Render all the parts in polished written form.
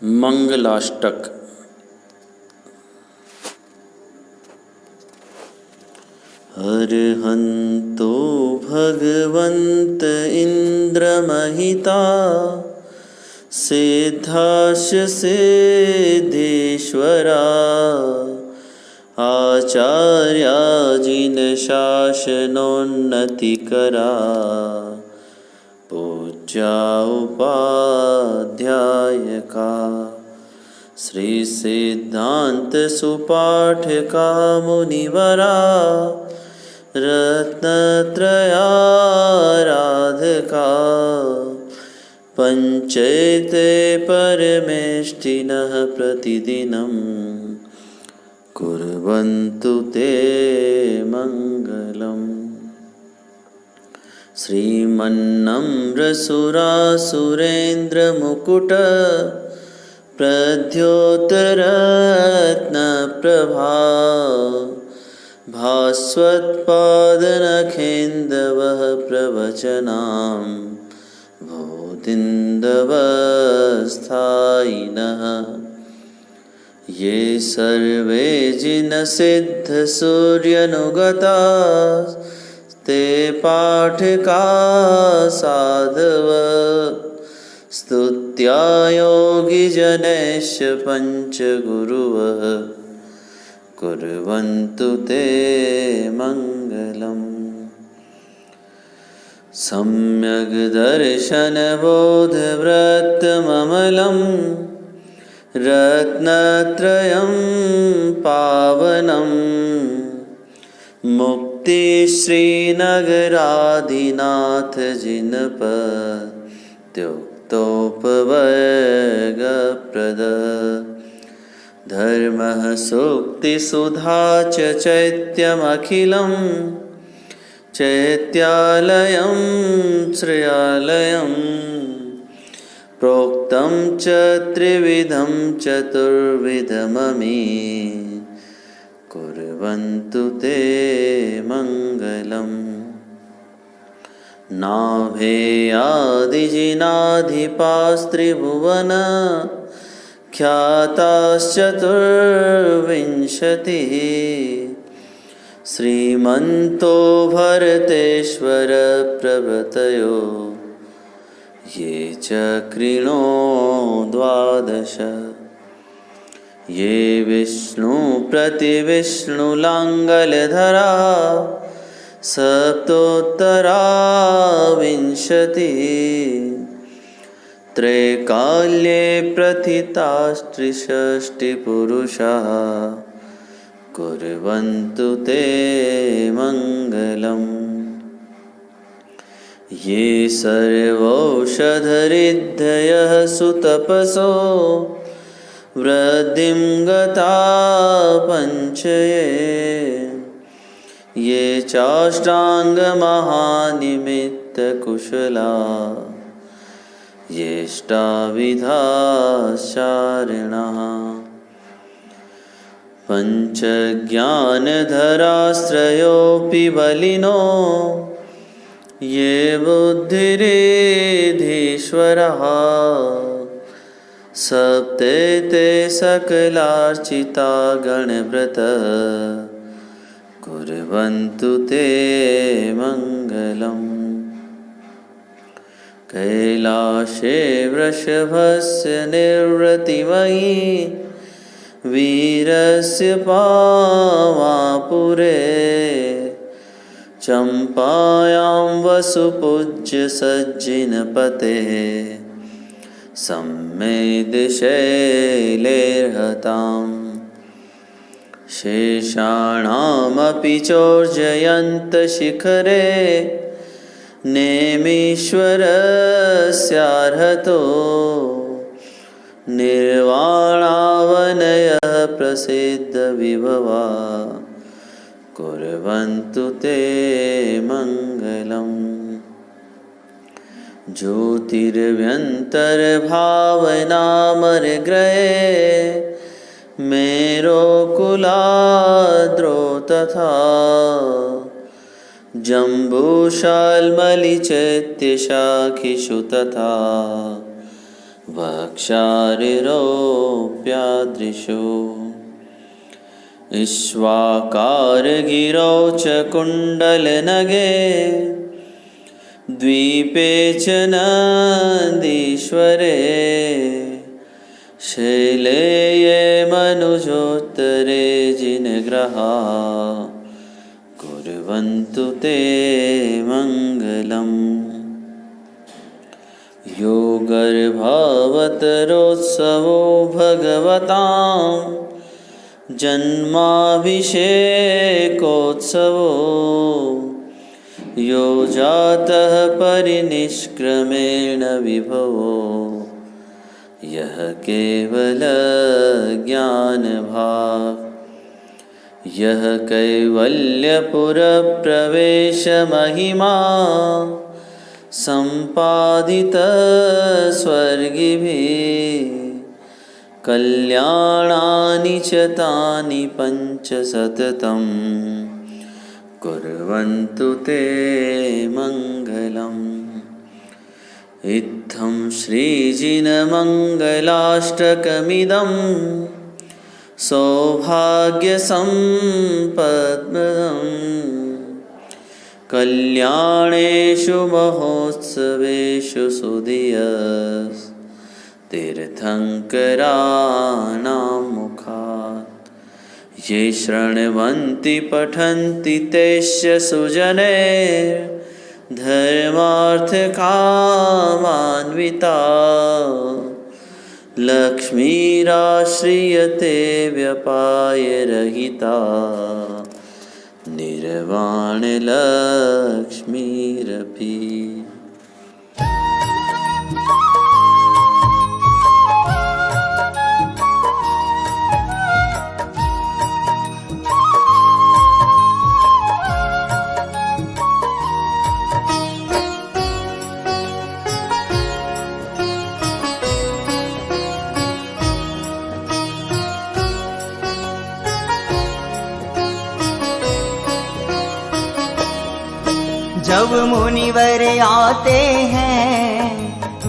मंगलाष्टक। अर्हन्तो भगवन्त इन्द्रमहिता सिद्धाश्च सिद्धेश्वरा आचार्या जिनशासनोन्नतिकरा पूज्या उपाध्यायका श्री सिद्धांत सुपाठका मुनिवरा रत्नत्रयाराधका पंचैते परमेष्ठिनः प्रतिदिनं कुर्वन्तु ते मङ्गलम्। श्रीमन्नम्रसुरासुरेन्द्रमुकुट प्रद्योतरत्नप्रभा भास्वत्पादनखेन्दवः प्रवचनां भूतिन्दवस्थायिनः ये सर्वे जिनसिद्धसूर्यनुगता ते पाठका साधव स्तुत्या योगिजनैश्च पञ्चगुरुवः कुर्वन्तु ते मङ्गलम्। सम्यग् दर्शनबोधव्रतममलं रत्नत्रयं पावनं मुक्तिश्रीनगराधिनाथ जिनपत्युक्तोपवर्गप्रद धर्मः सूक्तिसुधा च चैत्यमखिलं चैत्यालयं श्रेयालयं प्रोक्तं च त्रिविधं चतुर्विधममी कुर्वन्तु ते मङ्गलम्। नाभेयादिजिनाधिपास्त्रिभुवन ख्याताश्चतुर्विंशतिः श्रीमन्तो भरतेश्वर प्रभृतयो ये चक्रिणो द्वादश ये विष्णु प्रतिविष्णुलाङ्गलधरा सप्तोत्तरा विंशतिः त्रैकाल्ये प्रथितास्त्रिषष्टिपुरुषाः कुर्वन्तु ते मङ्गलम्। ये सर्वौषधरिद्धयः सुतपसो वृद्धिं गता पञ्चये ये चाष्टाङ्गमहानिमित्तकुशला येष्टाविधाश्चारिणः पञ्चज्ञानधरास्त्रयोऽपि बलिनो ये बुद्धिरिधीश्वरः सप्तैते सकलार्चिता गणव्रतः कुर्वन्तु ते मङ्गलम्। कैलाशे वृषभस्य निर्वृतिमयी वीरस्य पावापुरे चम्पायां वसुपूज्य सज्जिनपतेः सम्मेदशैलेर्हताम् शेषाणामपि चोर्जयन्तशिखरे नेमीश्वरस्यार्हतो निर्वाणावनयः प्रसिद्धविभवा कुर्वन्तु ते मङ्गलम्। ज्योतिर्व्यन्तर्भावनामरग्रहे मेरोकुलाद्रौ तथा जम्बूशाल्मलिचैत्यशाखिषु तथा वक्षारिरोऽप्यादृशो इक्ष्वाकारगिरौ च कुण्डलनगे द्वीपे च नन्दीश्वरे शैले ये मनुजोत्तरे जिनग्रहा कुर्वन्तु ते मङ्गलम्। यो गर्भावतरोत्सवो भगवतां जन्माभिषेकोत्सवो यो जातः परिनिष्क्रमेण विभवो यः केवलज्ञानभाक् यः कैवल्यपुरप्रवेशमहिमा सम्पादितः स्वर्गिभिः कल्याणानि च तानि पञ्च सततं कुर्वन्तु ते मङ्गलम्। इत्थं श्रीजिनमङ्गलाष्टकमिदं सौभाग्यसम्पद्प्रदम् कल्याणेषु महोत्सवेषु सुधियस् तीर्थङ्कराणां मुखात् ये शृण्वन्ति पठन्ति तेस्य सुजने धर्मार्थकामान्विता लक्ष्मीराश्रियते व्यपायरहिता निर्वाणलक्ष्मीरपि। जब मुनिवर आते हैं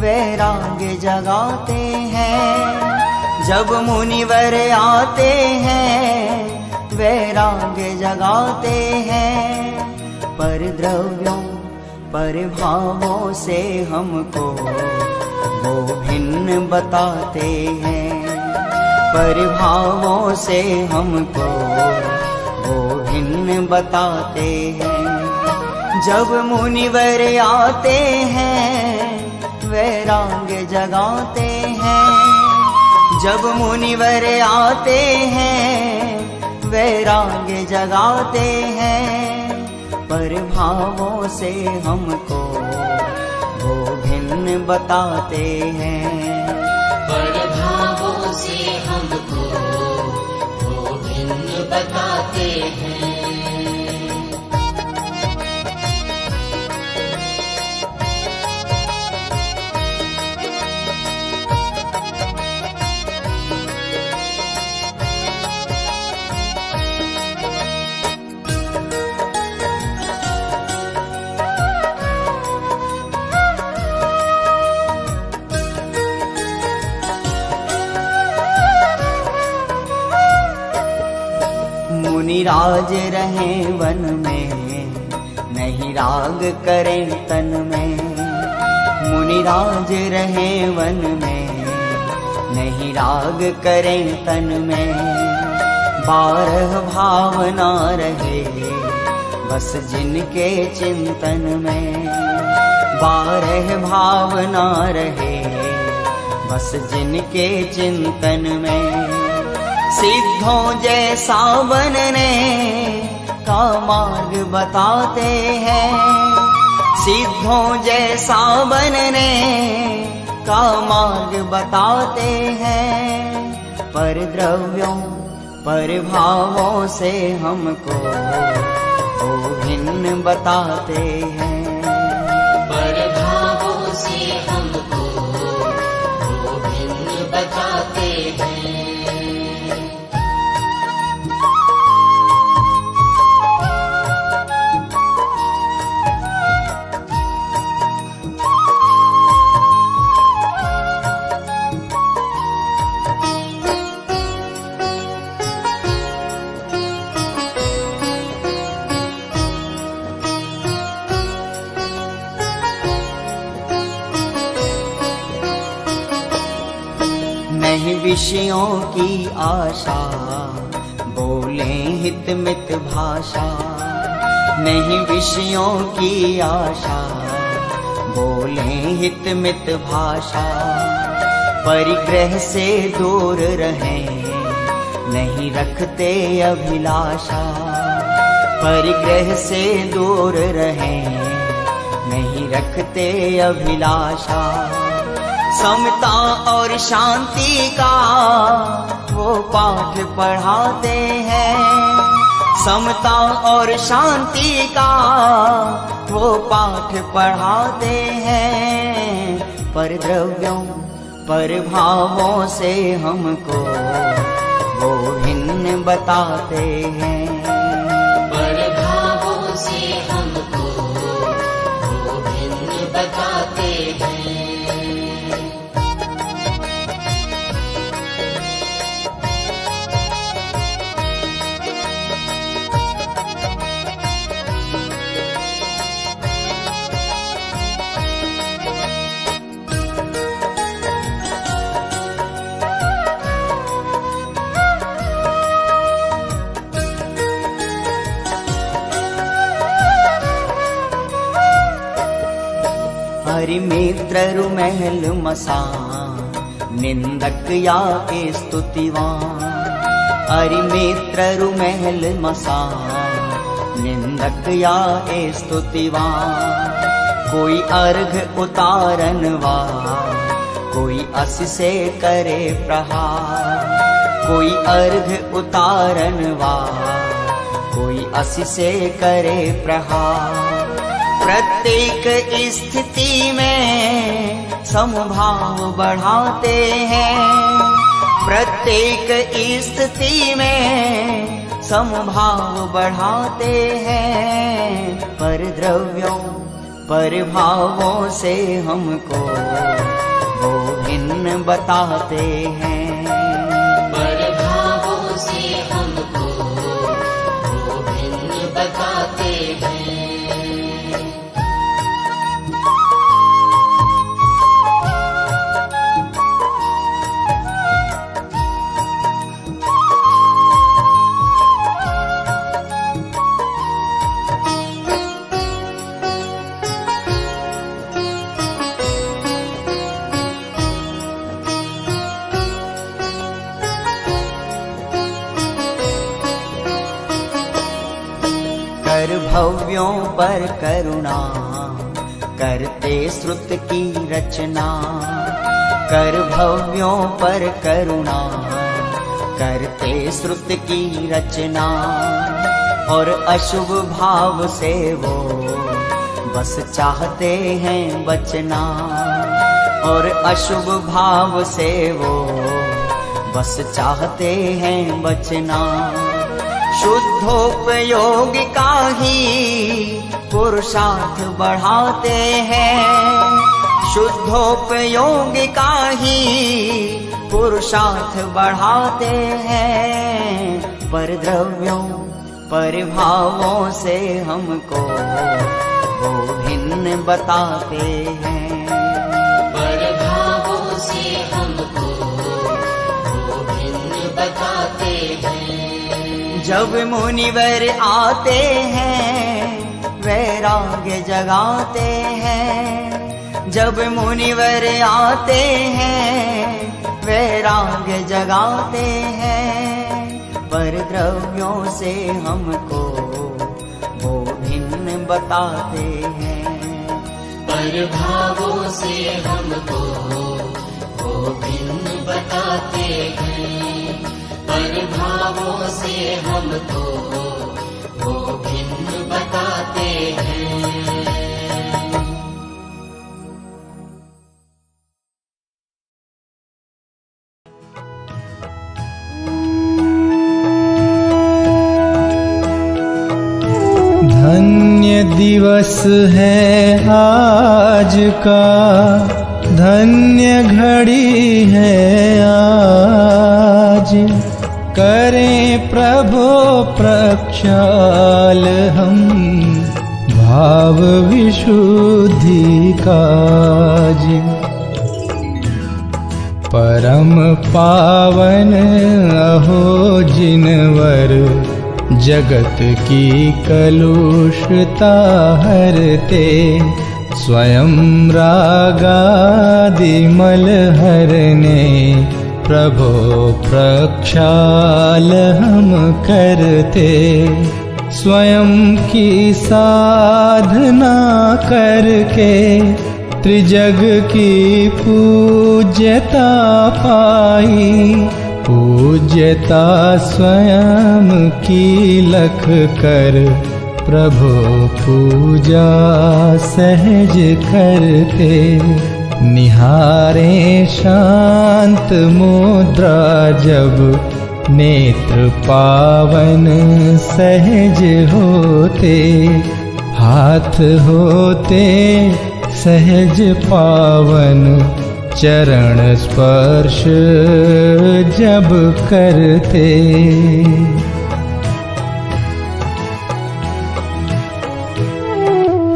वैराग्य जगाते हैं, जब मुनिवर आते हैं वैराग्य जगाते हैं। पर द्रव्यों पर भावों से हमको वो भिन्न बताते हैं, पर भावों से हमको वो भिन्न बताते हैं। जब मुनिवर आते हैं वैराग्य जगाते हैं, जब मुनिवर आते हैं वैराग्य जगाते हैं। पर भावों से हमको वो भिन्न बताते हैं, पर भावों से हमको वो भिन्न बताते हैं। मुनिराज रहें वन में नहीं राग करें तन में, मुनिराज रहें वन में नहीं राग करें तन में। 12 भावना रहे बस जिनके चिंतन में, 12 भावना रहे बस जिनके चिंतन में। सिद्धों जैसा बनने का मार्ग बताते हैं, सिद्धों जैसा बनने का मार्ग बताते हैं। पर द्रव्यों पर भावों से हमको वो भिन्न बताते हैं, पर भावों से हमको वो भिन्न बताते हैं। विषयों की आशा, बोले हित मित भाषा। नहीं विषयों की आशा, बोले हित मित भाषा। परिग्रह से दूर रहें, नहीं रखते अभिलाषा। परिग्रह से दूर रहें, नहीं रखते अभिलाषा। समता और शांति का वो पाठ पढ़ाते हैं। समता और शांति का वो पाठ पढ़ाते हैं। पर द्रव्यों पर भावों से हमको वो भिन्न बताते हैं। पर भावों से हमको वो भिन्न बताते हैं। हरि मित्र रुमहल मसान, निंदक या स्तुतिवान। हरि मित्र रुमहल मसान, निंदक या स्तुतिवान। कोई अर्घ उतारनवा, कोई अस से करे प्रहार। कोई अर्घ उतारनवा, कोई अस से करे प्रहार। प्रत्येक स्थिति में समभाव बढ़ाते हैं। प्रत्येक स्थिति में समभाव बढ़ाते हैं। पर द्रव्यों पर भावों से हमको वो भिन्न बताते हैं। पर भावों से हमको वो भिन्न बताते हैं। कर भव्यों पर करुणा, करते श्रुत की रचना। कर भव्यों पर करुणा, करते श्रुत की रचना। और अशुभ भाव से वो बस चाहते हैं बचना। और अशुभ भाव से वो बस चाहते हैं बचना। शुद्धोपयोग का ही पुरुषार्थ बढ़ाते हैं। शुद्धोपयोग का ही पुरुषार्थ बढ़ाते हैं। पर द्रव्यों पर भावों से हमको वो भिन्न बताते हैं। पर भावों से हमको वो भिन्न बताते हैं। जब मुनिवर आते हैं, वैराग्य जगाते हैं। जब मुनिवर आते हैं, वैराग्य जगाते हैं। पर द्रव्यों से हमको वो भिन्न बताते हैं। पर भावों से हमको वो भिन्न बताते हैं। पर भावों से हमको वो भिन्न बताते हैं। धन्य दिवस है आज का, धन्य घड़ी है आज। करें प्रभु प्रक्षाल हम भाव विशुद्धि काज। परम पावन अहो जिनवर जगत की कलुषता हरते, स्वयं रागादि मल हरने प्रभो प्रक्षाल हम करते। स्वयं की साधना करके त्रिजग की पूज्यता पाई, पूज्यता स्वयं की लख कर प्रभु पूजा सहज करते। निहारे शांत मुद्रा जब नेत्र पावन सहज होते, हाथ होते सहज पावन चरण स्पर्श जब करते।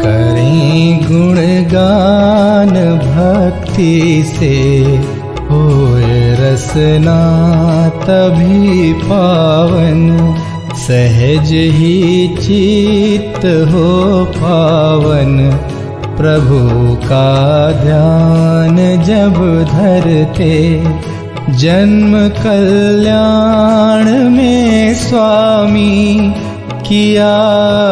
करें गुणगान भक्ति से होए रसना तभी पावन, सहज ही चित्त हो पावन प्रभु का ध्यान जब धरते। जन्म कल्याण में स्वामी किया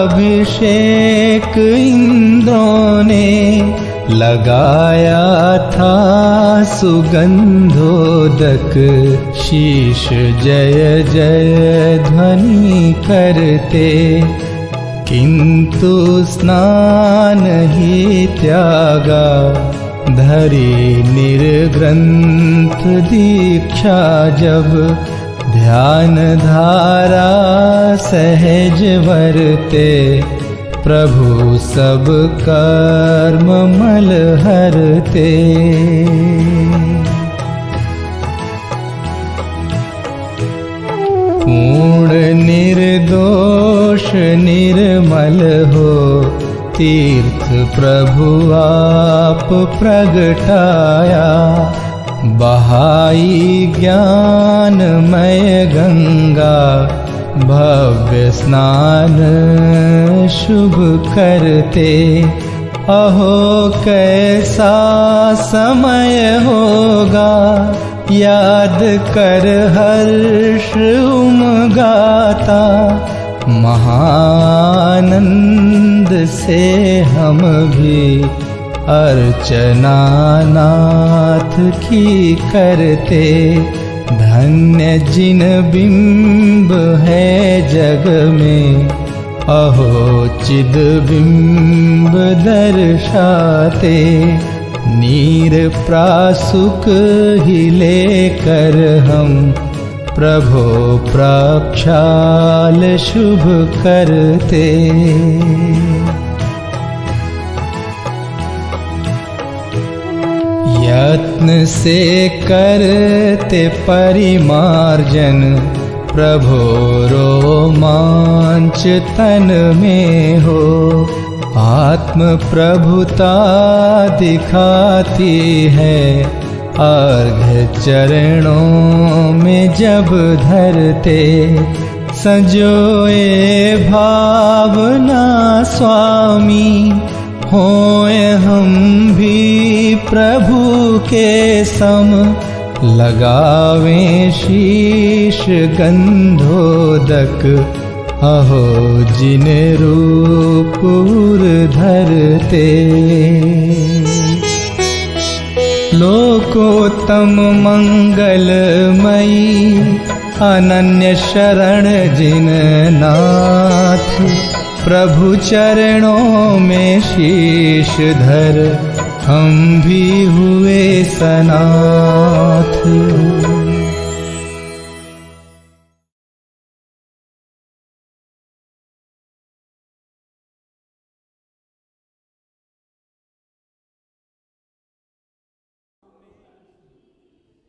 अभिषेक इंद्रों ने, लगाया था सुगंधोदक शीश जय जय ध्वनि करते। किंतु स्नान ही त्यागा धरी निर्ग्रंथ दीक्षा जब, ध्यान धारा सहज वरते प्रभु सब कर्म मल हरते। पूर्ण निर्दोष निर्मल हो तीर्थ प्रभु आप प्रगटाया, बहाई ज्ञानमय गंगा भव्य स्नान शुभ करते। अहो कैसा समय होगा याद कर हर्ष उमगाता, महानंद से हम भी अर्चना नाथ की करते। धन्य जिन बिंब है जग में अहो चिद बिंब दर्शाते, नीर प्रासुक ही लेकर हम प्रभो प्रक्षाल शुभ करते। यत्न से करते परिमार्जन प्रभो रोमांच तन में हो, आत्म प्रभुता दिखाती है अर्घ्य चरणों में जब धरते। संजोए भावना स्वामी होए हम भी प्रभु के सम, लगावें शीश गंधोदक अहो जिन रूप धरते। लोकोत्तम मंगलमयी अनन्य शरण जिन नाथ, प्रभु चरणों में शीश धर हम भी हुए सनाथ।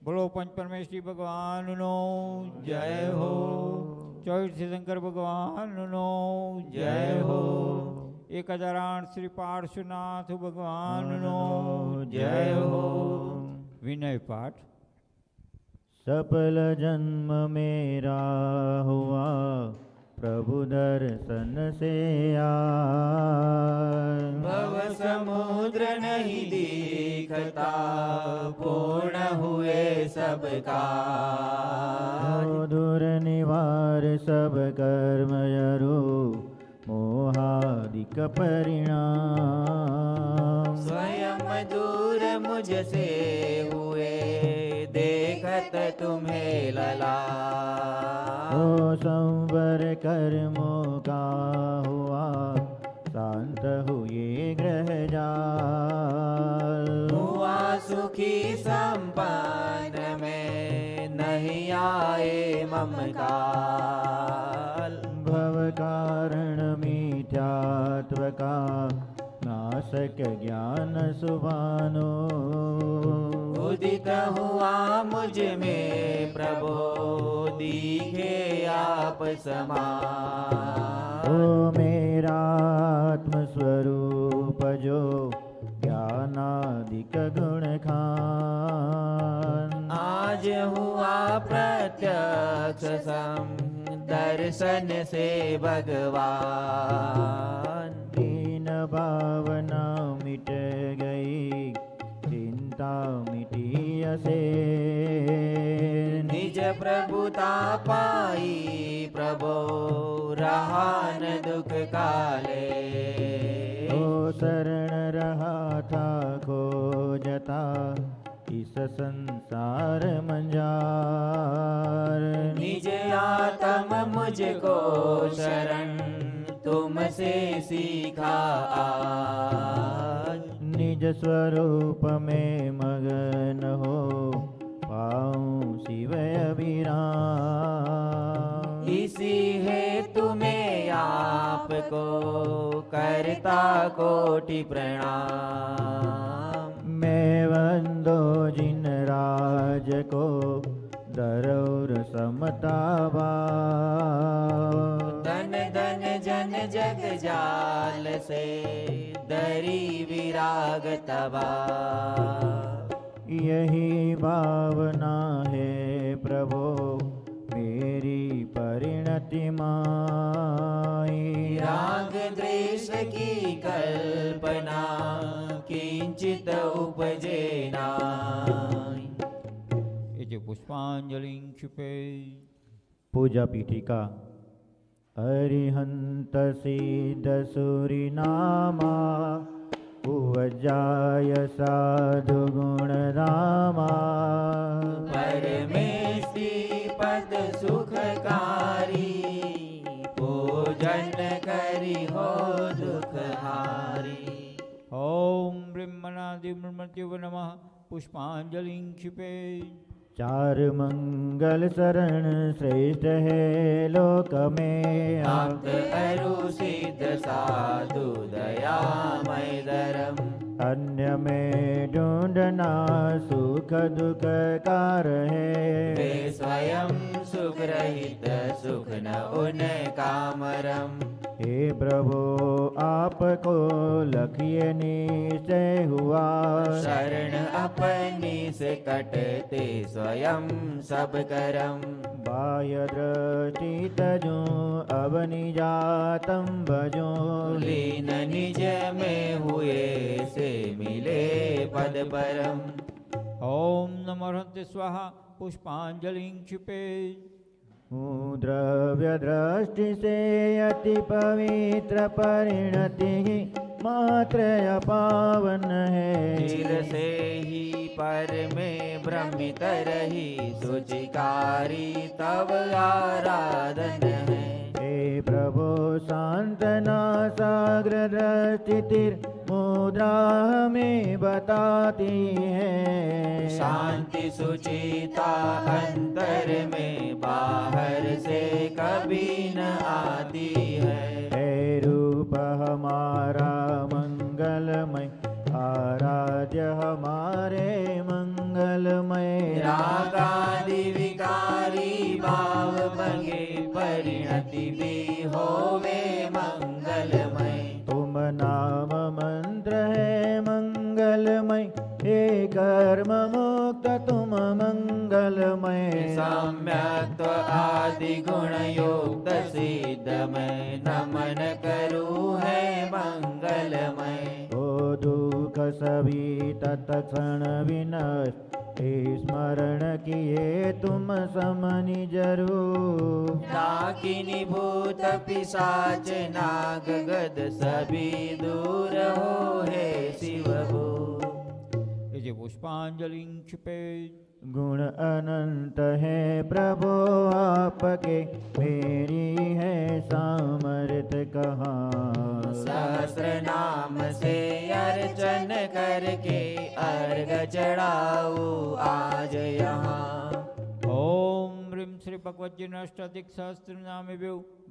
बोलो पंच परमेश्वरी भगवान नो जय हो। 24 शंकर भगवान नो जय हो। 1008 श्री पार्श्वनाथ भगवान नो जय हो। विनय पाठ। सफल जन्म मेरा हुआ प्रभु दर्शन से भव समुद्र नहीं दिखता, पूर्ण हुए सब कार्य। दूर निवार सब कर्म यरु मोहादिक परिणाम। स्वयं दूर मुझसे हुए, देखत तुम्हें लला। ओ संवर कर्मों का हुआ, शांत हुए ग्रह जाल। हुआ सुखी संपन्न में, नहीं आए ममकाल। भव कारण मिथ्यात्व का, नाशक ज्ञान सुभानो। उदित हुआ मुझ में प्रभो, दिखे आप समान। ओ मेरा आत्म स्वरूप जो, ज्ञानादिक गुण खान। आज हुआ प्रत्यक्ष सम, दर्शन से भगवान। दीन भावना मिट गई, चिंता मिटी असे। निज प्रभुता पाई प्रभो, रहा न दुख काले। ओ शरण रहा था खोजता, इस संसार मंजार। निज आत्म मुझको शरण, तुमसे सीखा आज। निज स्वरूप में मगन हो, पाऊं शिव अभिराम। इसी है तुम्हें आपको, करता कोटि प्रणाम। मैं वंदो जिन राज को, दरौर समता भाव। धन धन जन जग जाल से, दरी विराग तबा। यही भावना है प्रभो, मेरी परिणति माई। राग द्वेष की कल्पना, किंचित उपजे नाई। इति पुष्पांजलि क्षिपे। पूजा पीठिका। अरिहंत सिद्ध सूरिनामा, उवज्जाय साधु गुण रामा। परमेष्टि पद सुखकारी, पूजन करी हो दुख हारी। ओम ब्रह्मणादि ब्रह्मदेव नमः। पुष्पांजलि क्षिपे। चार मंगल शरण श्रेष्ठ है लोक में, आप्त अरु सिद्ध साधु दयामय धर्म। अन्य में ढूंढना सुख दुख कार है। वे स्वयं सुख रहित, सुख न उनका मरम। हे प्रभु आपको लखिए निश्चय हुआ, शरण अपनी से कटते स्वयं सब करम। बाह्य दृष्टि तजो अब निजातम भजो, लीन निज में हुए से मिले पद परम। ओम नमो हृदय स्वाहा। पुष्पांजलि क्षिपे। द्रव्य दृष्टि से अति पवित्र परिणति मात्र पावन है। चिर से ही पर में भ्रमित रही, सुचिकारी तब आराधन है। हे प्रभु सांतना साग्र दृष्टि मुद्रा में बताती है। शांति सुचिता अंतर में, बाहर से कभी न आती है। हे रूप हमारा मंगलमय, आराध्य हमारे मंगलमय। रागादि विकारी भाव भंगे, परिणति भी होवे मंगलमय। तुम नाम मंत्र है मंगलमय, हे कर्म मुक्त तुम मंगलमय सम्यक्त्व आदि गुण युक्त सिद्ध मैं नमन करूँ है मंगलमय। ओ दुख सभी तत्क्षण विनष्ट स्मरण किए तुम समनि जरूर। डाकिनी भूत पिशाच नाग गद सभी दूर हो है शिव भूत। ये पुष्पांजलि क्षिपे। गुण अनंत है प्रभु आपके, मेरी है सामर्थ्य कहाँ। सहस्र नाम से अर्चन करके अर्घ चढ़ाऊ आज यहाँ। ओम ह्रीं श्री भगवज्जन अष्टाधिक सहस्त्र नाम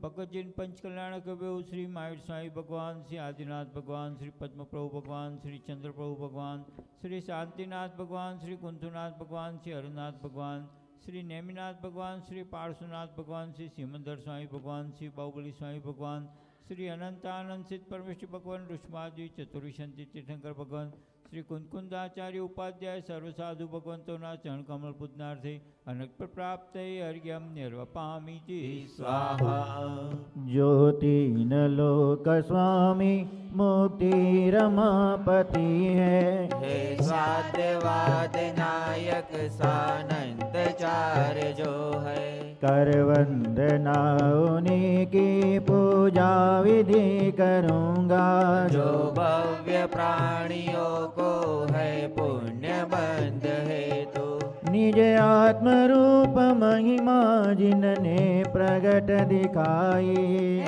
भगवज्जन पंच कल्याणक श्री महावीर स्वामी भगवान, श्री आदिनाथ भगवान, श्री पद्म प्रभु भगवान, श्री चंद्र प्रभु भगवान, श्री शांतिनाथ भगवान, श्री कुंथुनाथ भगवान, श्री हरनाथ भगवान, श्री नेमिनाथ भगवान, श्री पार्श्वनाथ भगवान, श्री सिमंदर स्वामी भगवान, श्री बाहुबली स्वामी भगवान, श्री अनंतानंद सिद्ध परमेश्वर भगवान, ऋषभाद्रि चतुर्विशंति तीर्थंकर भगवान, श्री कुंकुंदाचार्य उपाध्याय सर्व साधु भगवंतोना चरण कमल पूजनार्थे अनक प्राप्त अर्घ्यम निर्वपामीति स्वाहा। ज्योति न लोक स्वामी मुक्ति रमापति है, हे स्वाद्यवाद नायक सानंद चार जो है। कर वंदना उन्हीं की पूजा विधि करूँगा, जो भव्य प्राणियों को है पुण्य बंध हेतु। निज आत्म रूप महिमा जिनने प्रगट दिखाई,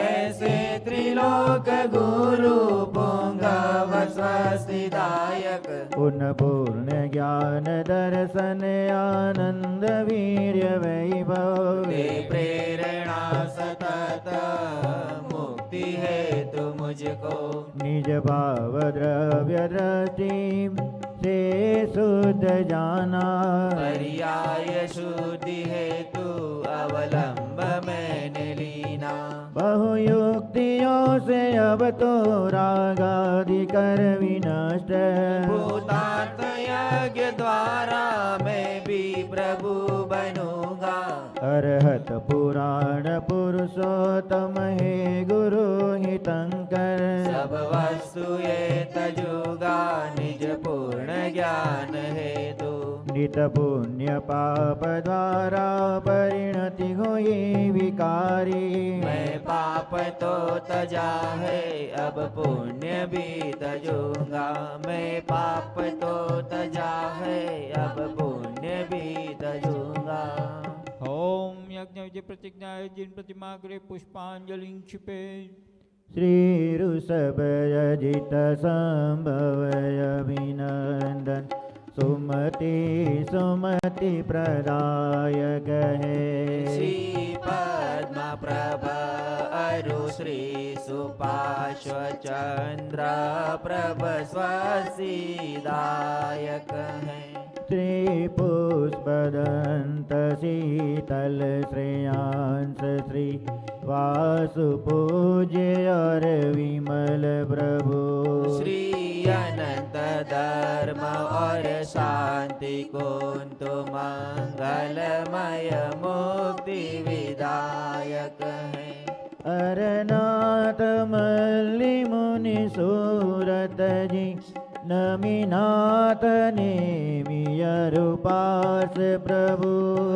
ऐसे त्रिलोक गुरु पुंगव स्वस्तिदायक। उन पूर्ण ज्ञान दर्शन आनंद वीर्य वैभव, ते प्रेरणा सतत मुक्ति हेतु मुझको। निज भाव द्रव्य दृष्टि से शुद्ध जाना, पर्याय शुद्धि हेतु अवलंब मैंने लीना। बहुयुक्तियों से अब तो रागादि कर विनष्ट, भूतार्थ यज्ञ द्वारा मैं भी प्रभु बनूंगा। अरहत पुराण पुरुषोत्तम हे गुरु हितंकर, सब वस्तु ये तजुगा निज पूर्ण ज्ञान हेतु। नित पुण्य पाप द्वारा परिणति हुई विकारी, मैं पाप तो तजा है अब पुण्य भी तजूंगा। मैं पाप तो तजा है अब पुण्य भी तजूंगा। ओम यज्ञ विजय प्रतिज्ञा जिन प्रतिमा करे पुष्पांजलि क्षिपे। श्री ऋषभयजित संभवय अभिनंदन, सुमति सुमति प्रदायक है। श्री पद्म प्रभ अरु श्री सुपार्श्व चंद्र प्रभ स्वस्तिदायक है। त्रिपुष्पदंत शीतल श्रेयांस श्री वासुपूज्य और विमल प्रभु, श्री अनंत धर्म और शांति कुंतु मंगलमय मुक्ति विदायक है। अरनाथ मल्लि मुनि सूरत जी, नमिनाथ नेमियरुपास प्रभु,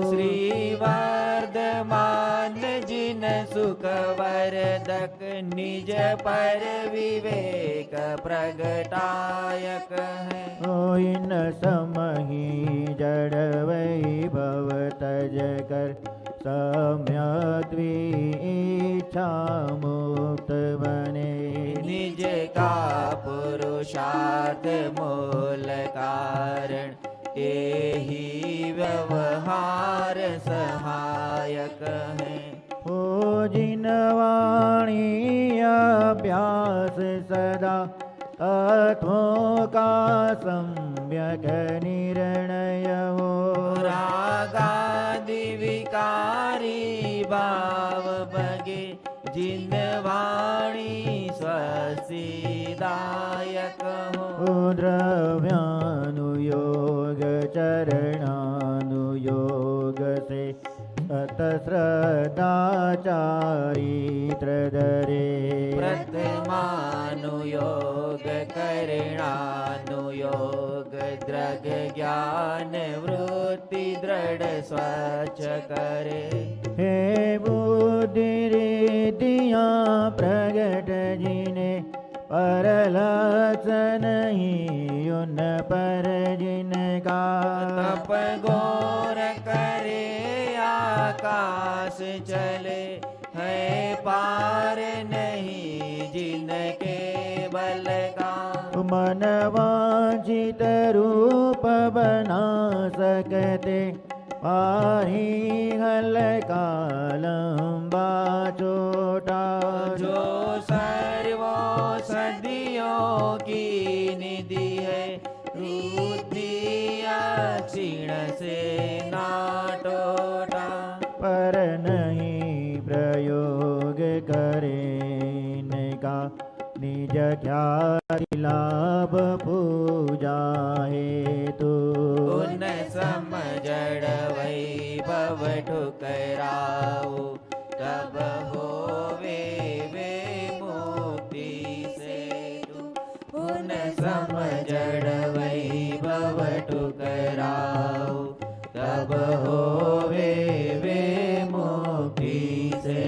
श्री वर्धमान जिन सुख वर्धक निज पर विवेक प्रगटायक है। ओ इन समहि जड़ वैभव तज कर, सम्यक इच्छा मुक्त बने। निज का पुरुषार्थ मूल कारण, यही व्यवहार सहायक है। हो जिन वाणी अभ्यास सदा, तत्वों का सम्यक निर्णय हो। रागादि विकारी भाव बगे, जिन वाणी स्वस्तिदायक हो। द्रव्यानुयोग श्रद्धा चारित्र धरे प्रथमानुयोग करणानुयोग द्रग ज्ञान वृत्ति दृढ़ स्वच्छ करे हे बुद्धि रीतियाँ प्रगट जिने परलक्ष नहीं उन पर जिनका तप घोर करे आकाश चले है पार नहीं जिनके बल का मन वांछित रूप बना सकते पाही हल्का लंबा छोटा जो सर्वो सदियों की निधि है रुद्धि क्षीण से ना टोटा पर नहीं प्रयोग करे इनका निज ख्याति लाभ पूजा हेतु उन समझड़ वैभव ठुकराओ तब होवे वे मुक्ति से उन समझड़ वैभव ठुकराओ तब होवे वे मुक्ति से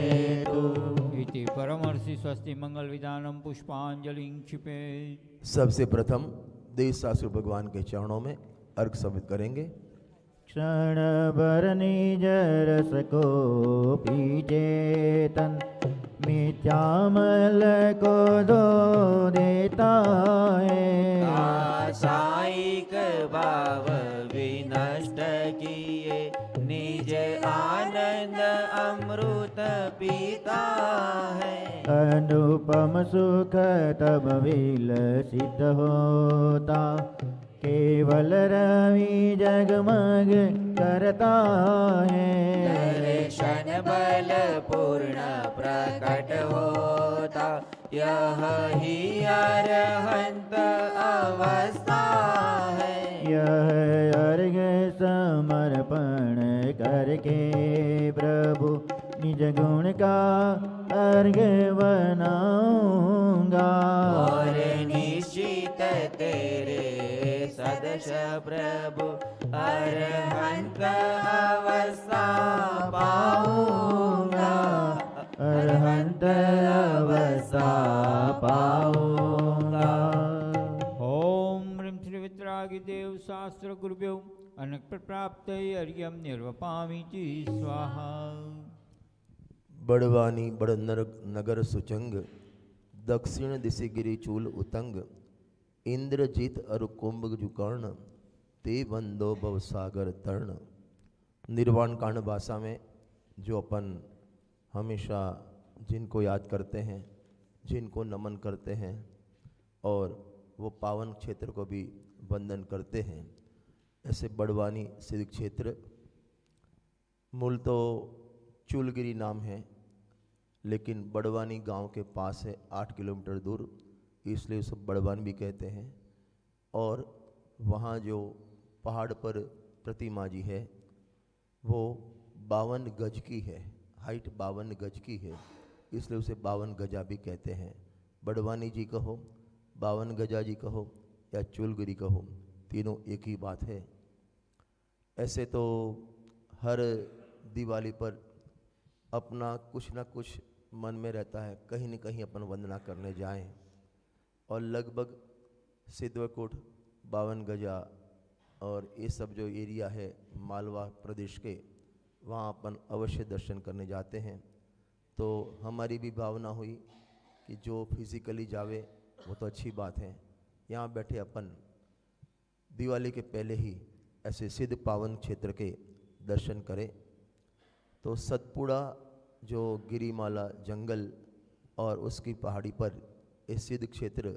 इति परमर्षि स्वस्ति मंगल विधानम पुष्पांजलि क्षिपे। सबसे प्रथम देव शास्त्र भगवान के चरणों में अर्घ समर्पित करेंगे। क्षण भर निज रस को पीचेतन मिथ्यामल को दो देता है साइक भाव विनष्ट किए निज आनंद अमृत पीता है अनुपम सुख तब विलसित होता केवल रवि जगमग करता है दर्शन बल पूर्ण प्रकट होता यह ही अरहंत अवस्था है यह अर्घ समर्पण करके प्रभु निज गुण का अर्घ बनाऊंगा और निश्चित तेरे सदश प्रभु अरहंत अवस्था पाऊंगा अरहंत अवस्था पाऊंगा। ओम ह्रीं श्री वितरागी देव शास्त्र गुरुभ्यो अनक प्राप्त अर्घ्यम निर्वपामि च स्वाहा। बड़वानी बड़ नगर सुचंग दक्षिण दिशि गिरि चूल उतंग इंद्रजीत अरु कुंभ जुकर्ण ते बंदो भव सागर तर्ण। निर्वाण कांड भाषा में जो अपन हमेशा जिनको याद करते हैं जिनको नमन करते हैं और वो पावन क्षेत्र को भी वंदन करते हैं। ऐसे बड़वानी सिद्ध क्षेत्र मूल तो चूलगिरी नाम है लेकिन बड़वानी गांव के पास है 8 किलोमीटर दूर इसलिए उसे बड़वानी भी कहते हैं। और वहाँ जो पहाड़ पर प्रतिमा जी है वो 52 गज की है हाइट 52 गज की है इसलिए उसे 52 गजा भी कहते हैं। बड़वानी जी कहो 52 गजा जी कहो या चूलगिरी कहो तीनों एक ही बात है। ऐसे तो हर दिवाली पर अपना कुछ ना कुछ मन में रहता है कहीं न कहीं अपन वंदना करने जाएं और लगभग सिद्धवकोट 52 गजा और ये सब जो एरिया है मालवा प्रदेश के वहाँ अपन अवश्य दर्शन करने जाते हैं। तो हमारी भी भावना हुई कि जो फिज़िकली जावे वो तो अच्छी बात है यहाँ बैठे अपन दिवाली के पहले ही ऐसे सिद्ध पावन क्षेत्र के दर्शन करें। तो सतपुड़ा जो गिरिमाला जंगल और उसकी पहाड़ी पर ये सिद्ध क्षेत्र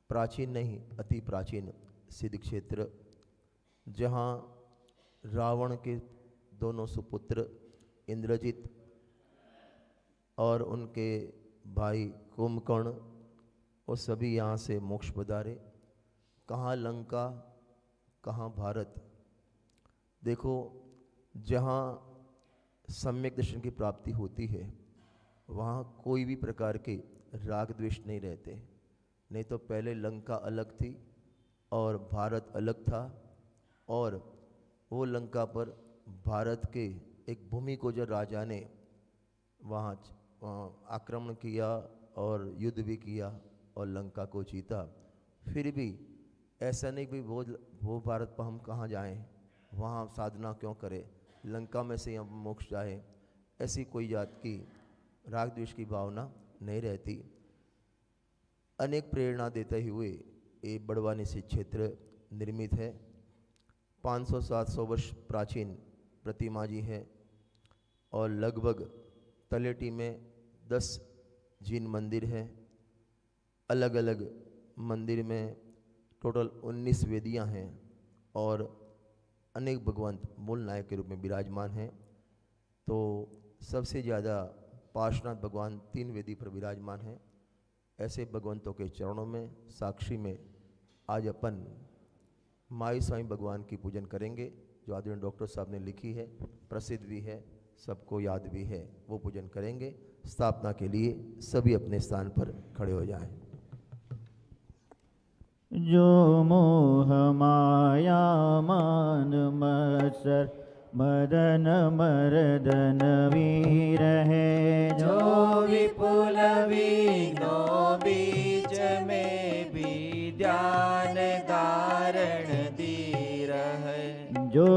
प्राचीन नहीं अति प्राचीन सिद्ध क्षेत्र जहाँ रावण के दोनों सुपुत्र इंद्रजित और उनके भाई कुंभकर्ण वो सभी यहाँ से मोक्ष पधारे। कहाँ लंका कहाँ भारत। देखो जहाँ सम्यक दर्शन की प्राप्ति होती है, वहाँ कोई भी प्रकार के राग द्वेष नहीं रहते। नहीं तो पहले लंका अलग थी और भारत अलग था, और वो लंका पर भारत के एक भूमिकोजर राजा ने वहाँ आक्रमण किया और युद्ध भी किया और लंका को जीता। फिर भी ऐसा नहीं कि वो भारत पर हम कहाँ जाएं, वहाँ साधना क्यों करें, लंका में से हम मोक्ष जाए, ऐसी कोई जात की राग द्वेष की भावना नहीं रहती। अनेक प्रेरणा देते हुए ये बड़वानी से क्षेत्र निर्मित है। 500-700 वर्ष प्राचीन प्रतिमा जी है और लगभग तलेटी में 10 जिन मंदिर हैं। अलग अलग मंदिर में टोटल 19 वेदियां हैं और अनेक भगवंत मूल नायक के रूप में विराजमान हैं। तो सबसे ज़्यादा पार्श्वनाथ भगवान 3 वेदी पर विराजमान हैं। ऐसे भगवंतों के चरणों में साक्षी में आज अपन माई स्वामी भगवान की पूजन करेंगे, जो आदरणीय डॉक्टर साहब ने लिखी है, प्रसिद्ध भी है, सबको याद भी है, वो पूजन करेंगे। स्थापना के लिए सभी अपने स्थान पर खड़े हो जाएं। जो मोह माया मान मत्सर मदन मर्दन वीर है, जो विपुल विघ्नो बीच में विद्यान धारण धीर है, जो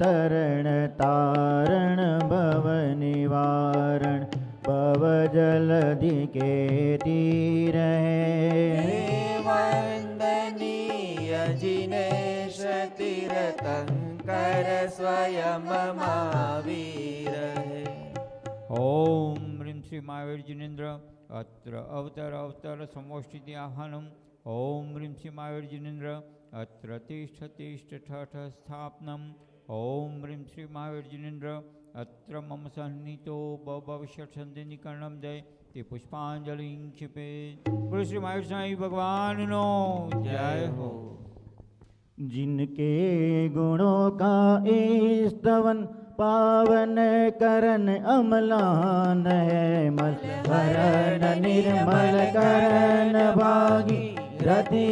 तरण तारण भव निवारण भव जलधि के तीर है, वंदनीय जिनेश तीर्थंकर स्वयं महावीर है। ओम ह्रीं श्री महावीर जिनेन्द्र अत्र अवतर समोष्ठिति आह्वानम्। ओम ह्रीं श्री महावीर जिनेन्द्र अत्र तिष्ठ तिष्ठ ठठ स्थापनम्। ओम ह्रीं श्री महावीर जिनेन्द्र अत्र मम सन्निहितो भविष्यत्सन्धिकरणं जय ते पुष्पांजलि क्षिपे। बोलो श्री महावीर स्वामी भगवान नो जय हो। जिनके गुणों का स्तवन पावन करन अमलान है, मल भरन निर्मल करन भागी रति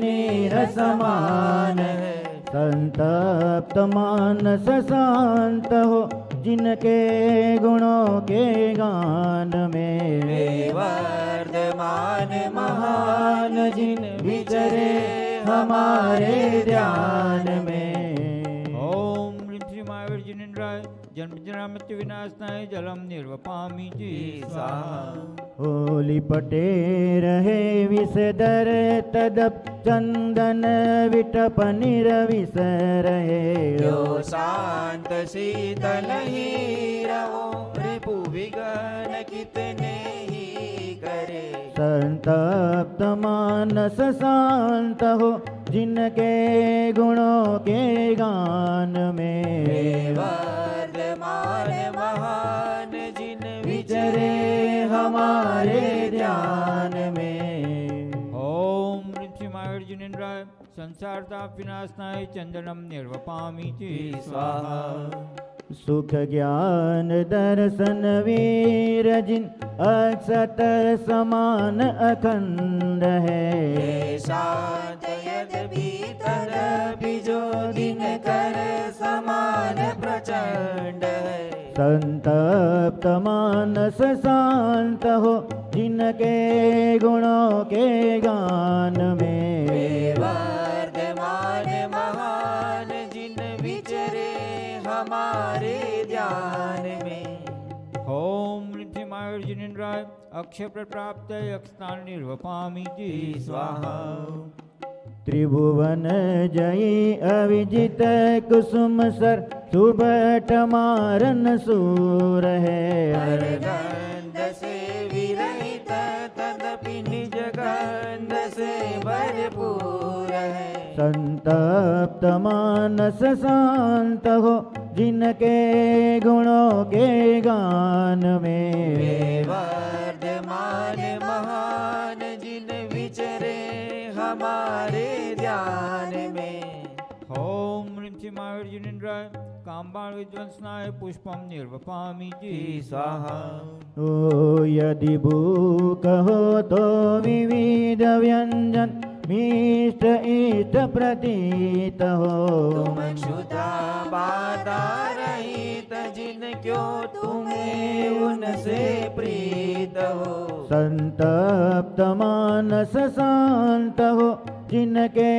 नीर समान है, संतप्त मानस शांत हो जिनके गुणों के गान में, वर्धमान महान जिन विचरे हमारे ध्यान में। ओम ह्रीं श्री महावीर जिनेन्द्राय जन्म जरा मृत्यु विनाशनाय जलम निर्वपामि जी स्वाहा। होली पटे रहे विषधर तदप चंदन विटप निरविष रहे, जो शांत शीतल ही रहो रिपु विघ्न कितने ही करे, संतप्त मानस शांत हो जिनके गुणों के गान में, वर्धमान महान जिन विचरे हमारे ध्यान में। ओम ह्रीं श्री महावीर जिनेन्द्राय संसार ताप विनाशनाय चंदनम निर्वपामि जी स्वाहा। सुख ज्ञान दर्शन वीर जिन अक्षत समान अखंड है, शांत यद्यपि तदपि जो दिन कर समान प्रचंड है, संतप्त मानस शांत हो जिनके गुणों के गान में, वर्धमान महान जिन विचरे हमारे ध्यान में। ओम ह्रीं श्री महावीर जिनेन्द्राय अक्षय प्राप्त अक्षतान निर्वपामि जी स्वाहा। त्रिभुवन जयी अविजित कुसुम सर सुबट मारन सूर है, गंध से विरहित तदपि निज गंध से भरपूर है, संतप्त मानस शांत हो जिनके गुणों के गान में, वर्धमान महान जिन विचरे हमारे ध्यान में। ओम ह्रीं श्री महावीर जिनेन्द्राय काम्बाल विध्वंसनाय पुष्पं निर्वपामीति स्वाहा। ओ यदि भूख हो तो विविध व्यंजन मिष्ट इष्ट प्रतीत हो। तुम क्षुधा बाधा रहित जिन क्यों तुम्हें उनसे प्रीत हो। संतप्त मानस शांत हो जिनके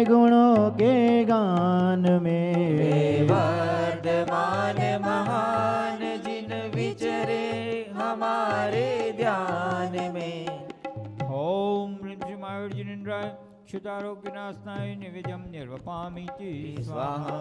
गुणों के गान में। वे वर्धमान महान जिन विचरे हमारे ध्यान में। ओम ह्रीं श्रीं आयुर्जिनेन्द्राय क्षुधारोग्यनाशनाय निवेद्यं निर्वपामीति स्वाहा।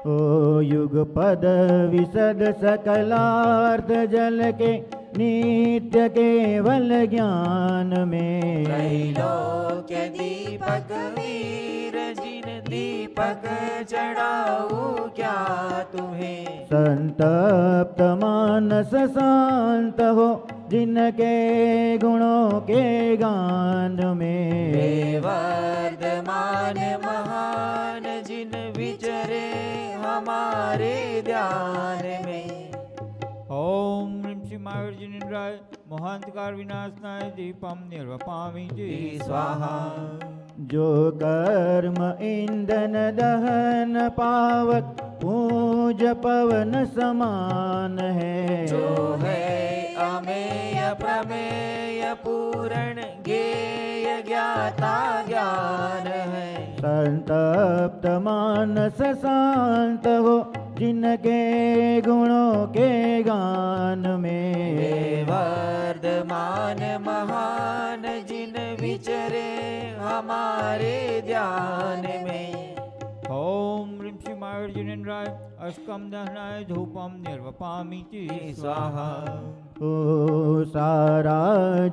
ओ युगपद विशद सकलार्थ जल के नित्य केवल ज्ञान में। त्रैलोक्य दीपक वीर जिन दीपक चढ़ाऊं क्या तुम्हें। संतप्त मानस शांत हो जिनके गुणों के गान में। वे वर्धमान महान जिन विचरे हमारे ध्यान में। ओम ह्रीं श्रीं आयुर्जिनेन्द्राय मोहांधकार विनाशनाय दीपं निर्वपामीति स्वाहा। जो कर्म ईंधन दहन पावक पूज पवन समान है। जो है अमेय प्रमेय पूर्ण ज्ञेय ज्ञाता ज्ञान है। संतप्त मानस शांत हो जिनके गुणों के गान में। वे वर्धमान महान जिन विचरे हमारे ध्यान में। ओम ह्रीं श्रीं आयुर्जिनेन्द्राय अष्टकं दहनाय धूपं निर्वपामीति स्वाहा। ओ सारा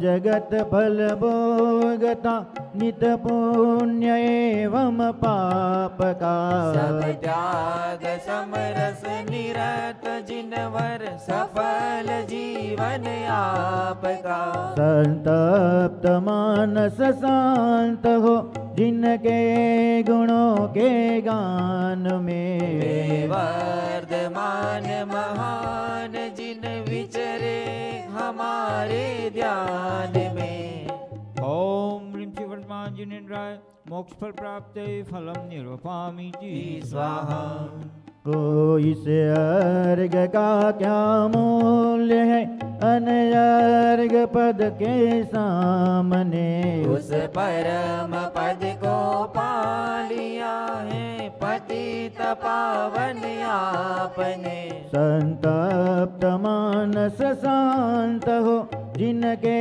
जगत फल भोगता नित पुण्य एवं पाप का। सब त्याग समरस निरत जिनवर सफल जीवन आपका। संतप्त मानस शांत हो जिनके गुणों के गान में। वे वर्धमान महान जिन विचरे हमारे ध्यान में। ओम ह्रीं श्रीं वर्धमान जिनेन्द्राय मोक्ष फल प्राप्ते फलं निर्वपामीति स्वाहा। ओ इस अर्घ का क्या मूल्य है अनर्घ पद के सामने। उस परम पद को पा लिया है पतित पावन आपने। संतप्त मानस शांत हो जिनके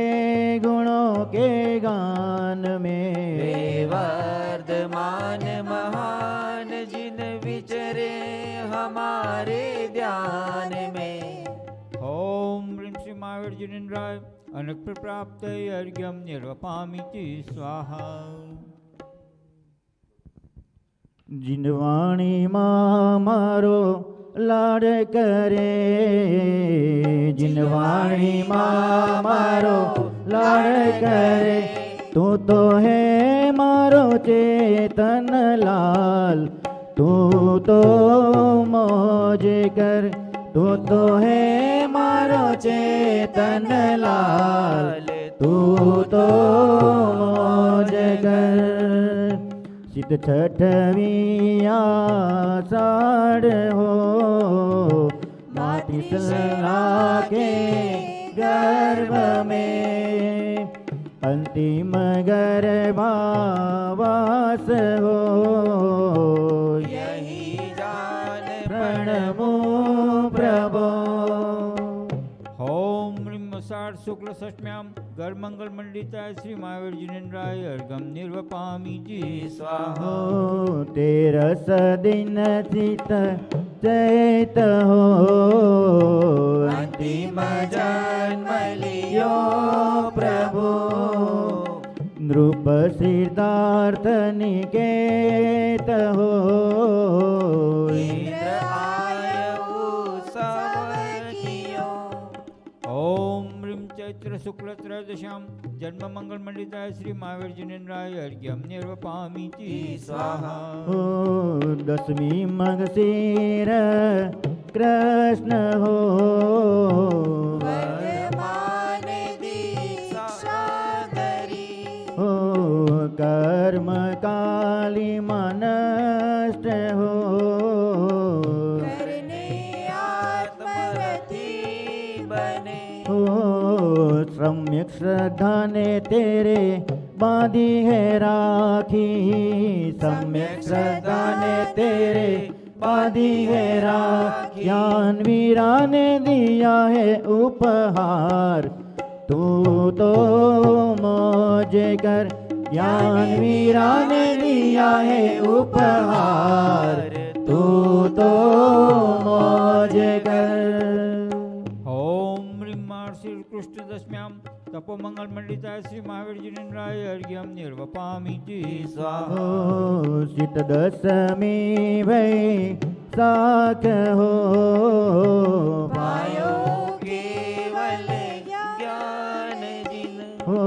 गुणों के गान में। वे वर्धमान महान जिन विचरे हमारे ध्यान में। ओम ह्रीं श्रीं आयुर्जिनेन्द्राय अनक् प्राप्ते अर्घ्यं निर्वपामीति स्वाहा। जिनवाणी माँ मारो लाड करे। जिनवाणी माँ मारो लाड करे। तू तो है मारो चेतन लाल। तू तो मौज कर। तू तो है मारो चेतन लाल। तू तो मौज कर। शीत छठवीं आषाढ़ हो माटी सला के गर्भ में। अंतिम गर्भावास हो यही जान प्रणमो प्रभो। ओम ह्रीं आषाढ़ शुक्ल षष्ठ्यां गर्भमंगल मंडिताय श्री आयुर्जिनेन्द्राय अर्घ्यं निर्वपामीति स्वाहा। हो तेरस दिन चित चैत हो। अंतिम जन्म लियो प्रभु। नृप सिद्धार्थ निकेत हो। इंद्र आयु सब कियो। ओम ह्रीं चैत्र शुक्ल त्रयोदश्यां जन्म मंगल मंडिताय श्री महावीर जिनेन्द्राय अर्घ्यम निर्वपामीति स्वाहा। हो दसवीं मगसीर कृष्ण हो वर्तमान दीक्षा धरी हो कर्म काली मनष्ट हो करने आत्मरथी बने हो सम्यक श्रद्धा ने तेरे बांधी है राखी सम्यक श्रद्धा ने तेरे बांधी है राखी ज्ञान वीरा ने दिया है उपहार तू तो मौज कर ज्ञान वीरा ने दिया है उपहार तू तो मौज कर। ओम ह्रीं महर्षि कृष्ण दशम्याम तपो मंगल मंडिताय श्री महावीर जिनेन्द्राय अर्घ्यम निर्वपामीति स्वाहा। हो शीत दशमी भई साख हो पायो केवल ज्ञान जिन हो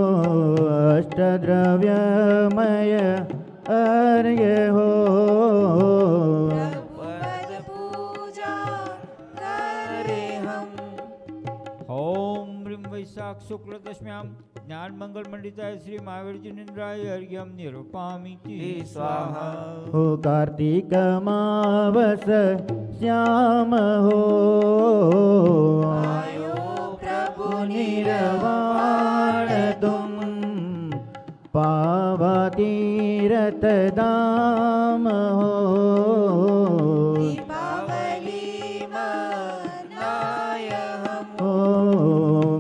अष्टद्रव्यमय अर्घ्य हो पद पूजा करे हम ओम ह्रीं वैशाख शुक्ल दशम्याम ज्ञान मंगल मंडिताय श्री महावीर जिनेन्द्राय अर्घ्यम निर्वपामीति स्वाहा। हो कार्तिक मावस श्याम हो आयो प्रभु निर्वाण तुम पावा तीरथ दाम हो दीपावली मनाय हम हो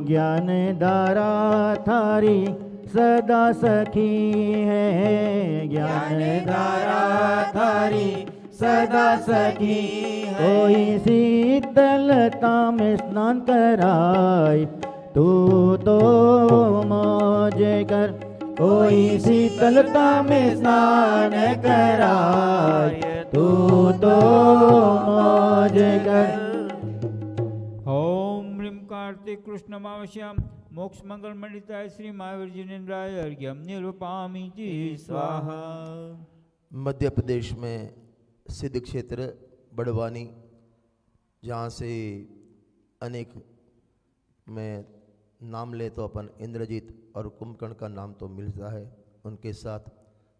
ज्ञान धारा थारी सदा सखी है ज्ञान धारा थारी सदा सखी कोई शीतलता में स्नान कराय तू तो मौज कर कोई शीतलता में स्नान कराय तू तो मौज कर। ओम ह्रीं कार्तिक कृष्ण मावश्याम मोक्ष मंगल मंडिताय श्री महावीर जिनेन्द्राय अर्घ्यम निर्वपामीति स्वाहा। मध्य प्रदेश में सिद्ध क्षेत्र बड़वानी, जहाँ से अनेक में नाम ले तो अपन इंद्रजीत और कुंभकर्ण का नाम तो मिलता है। उनके साथ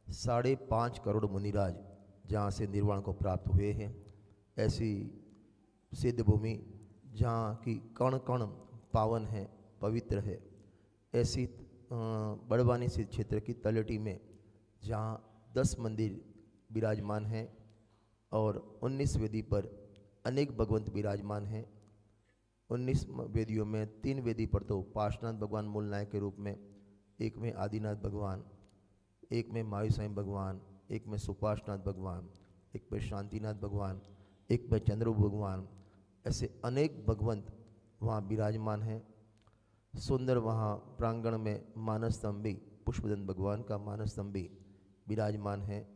5.5 करोड़ मुनिराज जहाँ से निर्वाण को प्राप्त हुए हैं। ऐसी सिद्ध भूमि जहाँ की कण कण पावन है, पवित्र है। ऐसी बड़वानी सिद्ध क्षेत्र की तलहटी में जहाँ 10 मंदिर विराजमान हैं और 19 वेदी पर अनेक भगवंत विराजमान हैं। 19 वेदियों में 3 वेदी पर तो पार्श्वनाथ भगवान मूल नायक के रूप में, एक में आदिनाथ भगवान, एक में मायू साईं भगवान, एक में सुपार्श्वनाथ भगवान, एक में शांतिनाथ भगवान, एक में चंद्रभू भगवान, ऐसे अनेक भगवंत वहाँ विराजमान हैं। सुंदर वहाँ प्रांगण में मानस स्तंभी पुष्पदंत भगवान का मानस स्तंभी विराजमान है।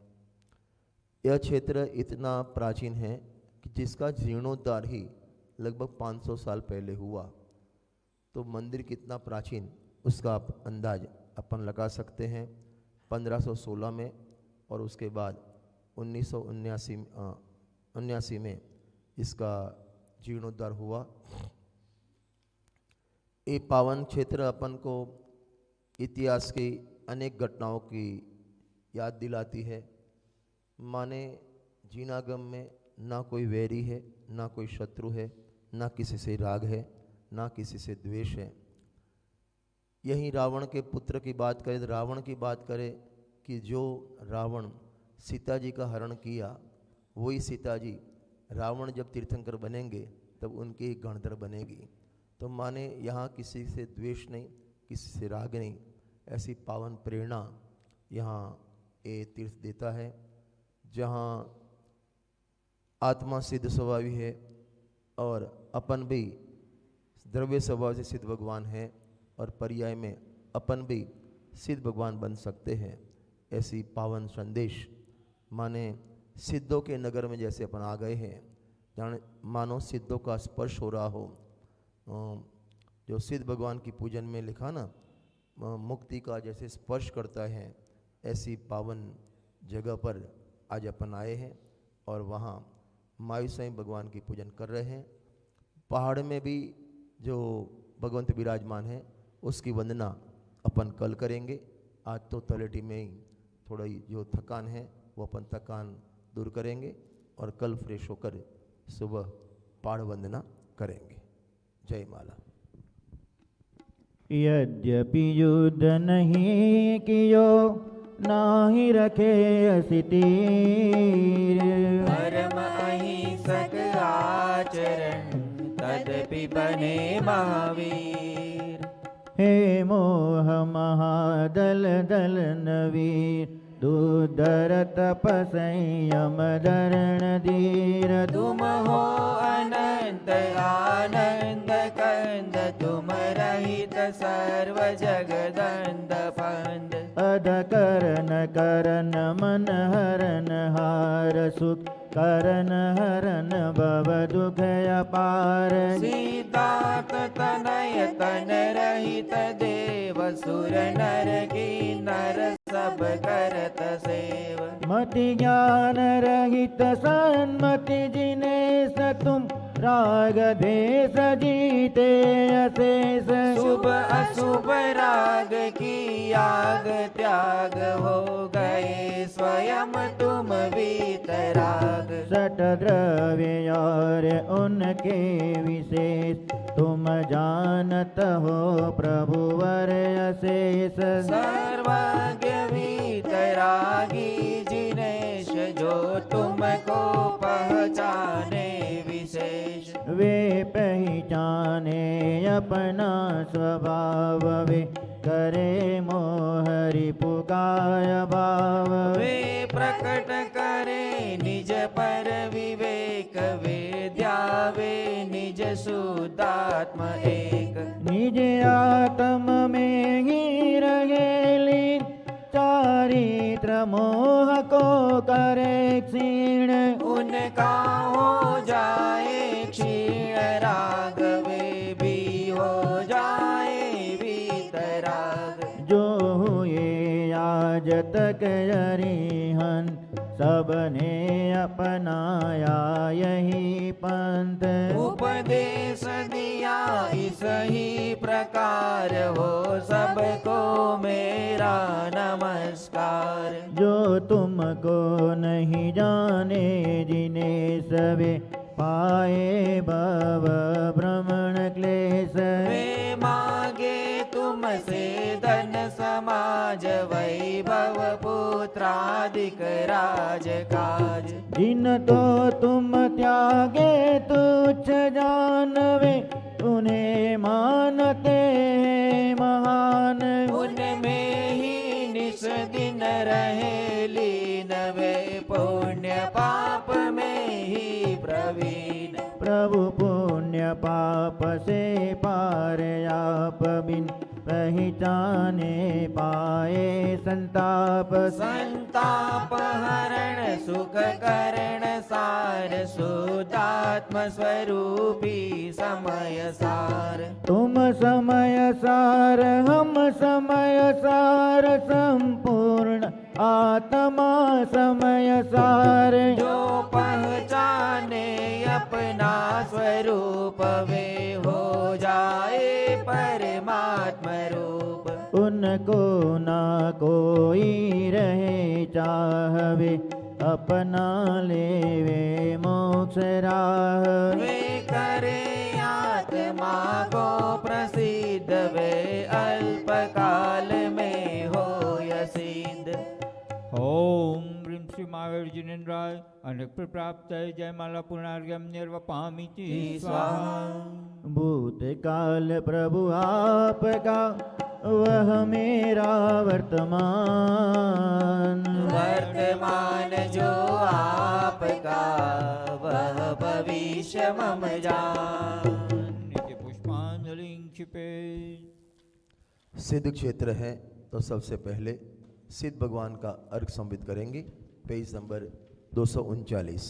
यह क्षेत्र इतना प्राचीन है कि जिसका जीर्णोद्धार ही लगभग 500 साल पहले हुआ। तो मंदिर कितना प्राचीन उसका आप अंदाज अपन लगा सकते हैं। 1516 में और उसके बाद 1979 में इसका जीर्णोद्धार हुआ। ये पावन क्षेत्र अपन को इतिहास की अनेक घटनाओं की याद दिलाती है। माने जीनागम में ना कोई वैरी है, ना कोई शत्रु है, ना किसी से राग है, ना किसी से द्वेष है। यही रावण के पुत्र की बात करें, रावण की बात करें कि जो रावण सीता जी का हरण किया, वही सीता जी रावण जब तीर्थंकर बनेंगे तब उनकी गणधर बनेगी। तो माने यहाँ किसी से द्वेष नहीं, किसी से राग नहीं, ऐसी पावन प्रेरणा यहाँ ये तीर्थ देता है। जहाँ आत्मा सिद्ध स्वभावी है और अपन भी द्रव्य स्वभाव से सिद्ध भगवान है और पर्याय में अपन भी सिद्ध भगवान बन सकते हैं। ऐसी पावन संदेश माने सिद्धों के नगर में जैसे अपन आ गए हैं, जाने मानो सिद्धों का स्पर्श हो रहा हो। जो सिद्ध भगवान की पूजन में लिखा ना, मुक्ति का जैसे स्पर्श करता है, ऐसी पावन जगह पर आज अपन आए हैं और वहाँ मायू साईं भगवान की पूजन कर रहे हैं। पहाड़ में भी जो भगवंत विराजमान है उसकी वंदना अपन कल करेंगे। आज तो तलेटी में ही थोड़ी जो थकान है वो अपन थकान दूर करेंगे और कल फ्रेश होकर सुबह पहाड़ वंदना करेंगे। जय माला। यद्यपि युद्ध नहीं कियो नाही रखे असितीर, धर्म अहिंसक आचरण तदपि बने महावीर। हे मोह महादल दल नवीर, दुर्धर तप संयम धरण धीर। तुम हो अनंत आनंद कंद, तुम रहित सर्व जगदंद फंद। अध करन करन मन हरन हार, सुख करन हरन भव दुख अपार। सीता तनय तन रहित देव, सुर नर किन्नर सब करत सेव। मति ज्ञान रहित सन्मति जिनेश, तुम राग देश जीते अशेष। शुभ अशुभ राग की आग त्याग, हो गए स्वयं तुम वीतराग। सट द्रव्य और उनके विशेष, तुम जानत हो प्रभु वर अशेष। सर्वज्ञ वीतरागी जिनेश, जो तुमको पहचाने विशेष। वे पहचाने अपना स्वभाव, वे करे मोहरि पुकार भाव। वे प्रकट करे निज पर विवेक, वे ध्यावे निज शुद्धात्म एक। निज आत्म में ही रहे लीन, चारित्र मोह को करे क्षीण। उनका हो जाए क्षीण राग, वे भी हो जाए वीतराग। जो हुए आज तक अरिहंत, सबने अपनाया यही पंथ। उपदेश दिया इस ही प्रकार, हो सबको मेरा नमस्कार। जो तुमको नहीं जाने जिन्हें सवे, पाए भव भ्रमण क्लेश। वे मांगे तुमसे धन समाज, वैभव पुत्रादिक राज काज। जिन तो तुम त्यागे तुच्छ जानवे, उन्हें मानते महान। उनमें ही निस दिन रहे लीन, वे पुण्य पाप में ही प्रवीण। प्रभु पुण्य पाप से पार आप बिन, पहचाने पाए संताप। संताप हरण सुख करण सार, शुद्धात्म स्वरूपी समय सार। तुम समय सार हम समय सार, संपूर्ण आत्मा समय सार। जो पहचाने अपना स्वरूप, वे हो जाए परमात्म रूप। उनको ना कोई रहे चाहवे, अपना लेवे मोक्ष राह। वे करे आत्मा को प्रसिद्ध, वे अल्प काल में हो सिद्ध। ओम ह्रीं श्री महावीर जिनेन्द्राय अनेक प्राप्त जय माला पुनर्गम निर्वपामिति स्वाहा। भूतकाल प्रभु आपका, वह मेरा वर्तमान। वर्तमान जो आपका, वह भविष्य मम जान। नित्य पुष्पांजलि क्षिपे। सिद्ध क्षेत्र है तो सबसे पहले सिद्ध भगवान का अर्घ समर्पित करेंगे। Page number 239।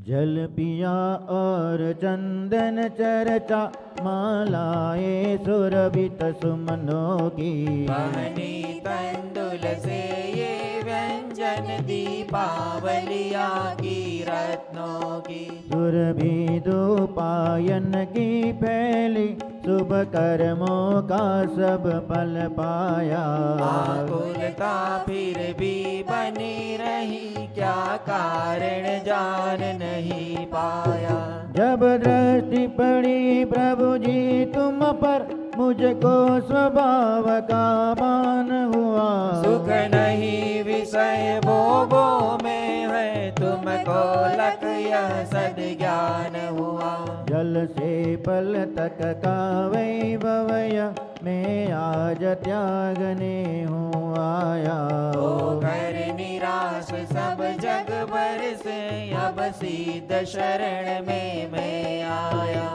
जल पिया और चंदन चर्चा, मालाएं सुरभित सुमनों की। पहनी तंदुल से ये व्यंजन, दीपावलिया की रत्नों की। सुरभि दोपायन की फैली, शुभ कर्मों का सब फल पाया। आकुलता फिर भी बनी रही, क्या कारण जान नहीं पाया। जब दृष्टि पड़ी प्रभु जी तुम पर, मुझको स्वभाव का मान हुआ। सुख नहीं विषय भोगों में है, तुमको लक यह सद्ज्ञान हुआ। जल से पल तक का वैभवय, मैं आज त्यागने हूँ आया। होकर निराश सब जग भर से, अब सीध शरण में मैं आया।